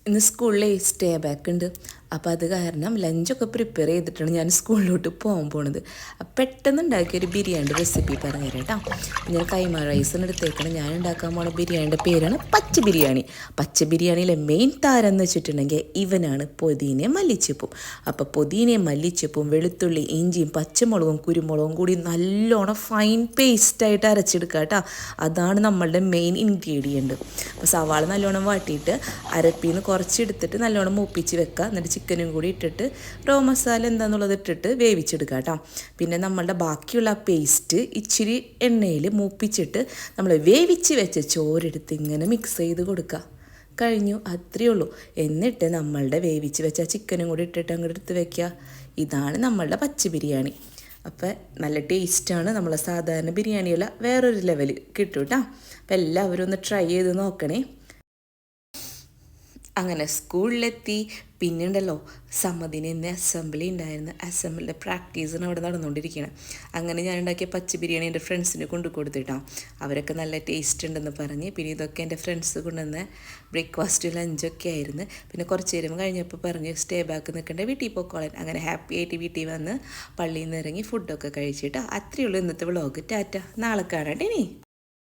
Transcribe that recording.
ഇന്ന് സ്കൂളിൽ stay back ഉണ്ട്. അപ്പോൾ അത് കാരണം ലഞ്ചൊക്കെ പ്രിപ്പയർ ചെയ്തിട്ടാണ് ഞാൻ സ്കൂളിലോട്ട് പോകാൻ പോണത്. പെട്ടെന്ന് ഉണ്ടാക്കിയൊരു ബിരിയാണിയുടെ റെസിപ്പി പറഞ്ഞുതരാം കേട്ടോ. ഞാൻ കൈമ റൈസാണ് എടുത്തേക്കണം. ഞാൻ ഉണ്ടാക്കാൻ പോണ ബിരിയാണിയുടെ പേരാണ് പച്ച ബിരിയാണി. പച്ച ബിരിയാണിയിലെ മെയിൻ താരം എന്ന് വെച്ചിട്ടുണ്ടെങ്കിൽ ഇവനാണ് പൊതിനയും മല്ലിച്ചപ്പും. അപ്പോൾ പൊതിനയും മല്ലിച്ചപ്പും വെളുത്തുള്ളി ഇഞ്ചിയും പച്ചമുളകും കുരുമുളകും കൂടി നല്ലോണം ഫൈൻ പേസ്റ്റായിട്ട് അരച്ചെടുക്കുക കേട്ടോ. അതാണ് നമ്മളുടെ മെയിൻ ഇൻഗ്രീഡിയൻറ്റ്. അപ്പോൾ സവാള നല്ലോണം വാട്ടിയിട്ട് അരപ്പിന്ന് കുറച്ചെടുത്തിട്ട് നല്ലോണം മൂപ്പിച്ച് വെക്കുക. എന്നിട്ട് ചിക്കനും കൂടി ഇട്ടിട്ട് റോ മസാല എന്താണെന്നുള്ളത് ഇട്ടിട്ട് വേവിച്ചെടുക്കുക കേട്ടോ. പിന്നെ നമ്മളുടെ ബാക്കിയുള്ള ആ പേസ്റ്റ് ഇച്ചിരി എണ്ണയിൽ മൂപ്പിച്ചിട്ട് നമ്മൾ വേവിച്ച് വെച്ച ചോറെടുത്ത് ഇങ്ങനെ മിക്സ് ചെയ്ത് കൊടുക്കുക. കഴിഞ്ഞു, അത്രയേ ഉള്ളൂ. എന്നിട്ട് നമ്മളുടെ വേവിച്ച് വെച്ച ചിക്കനും കൂടി ഇട്ടിട്ട് അങ്ങോട്ട് എടുത്ത് വെക്കുക. ഇതാണ് നമ്മളുടെ പച്ച ബിരിയാണി. അപ്പോൾ നല്ല ടേസ്റ്റാണ്. നമ്മളെ സാധാരണ ബിരിയാണിയല്ല, വേറൊരു ലെവൽ കിട്ടും കേട്ടോ. അപ്പോൾ എല്ലാവരും ഒന്ന് ട്രൈ ചെയ്ത് നോക്കണേ. അങ്ങനെ സ്കൂളിലെത്തി. പിന്നെയുണ്ടല്ലോ സമ്മതിന് ഇന്ന് അസംബ്ലി ഉണ്ടായിരുന്നു. അസംബ്ലിയുടെ പ്രാക്ടീസിന് അവിടെ നടന്നുകൊണ്ടിരിക്കുകയാണ്. അങ്ങനെ ഞാൻ ഉണ്ടാക്കിയ പച്ച ബിരിയാണി എൻ്റെ ഫ്രണ്ട്സിന് കൊണ്ടു കൊടുത്തിട്ടാണ്. അവരൊക്കെ നല്ല ടേസ്റ്റ് ഉണ്ടെന്ന് പറഞ്ഞ്. പിന്നെ ഇതൊക്കെ എൻ്റെ ഫ്രണ്ട്സ് കൊണ്ടുവന്ന് ബ്രേക്ക്ഫാസ്റ്റ് ലഞ്ചൊക്കെ ആയിരുന്നു. പിന്നെ കുറച്ച് നേരം കഴിഞ്ഞപ്പോൾ പറഞ്ഞ് സ്റ്റേ ബാക്ക് നിൽക്കേണ്ട, വീട്ടിൽ പോയിക്കോളാൻ. അങ്ങനെ ഹാപ്പി ആയിട്ട് വീട്ടിൽ വന്ന് പള്ളിയിൽ നിന്ന് ഇറങ്ങി ഫുഡൊക്കെ കഴിച്ചിട്ട് അത്രയേ ഉള്ളൂ ഇന്നത്തെ വ്ളോഗ്. ടാറ്റ, നാളെ കാണട്ടെ ഇനി.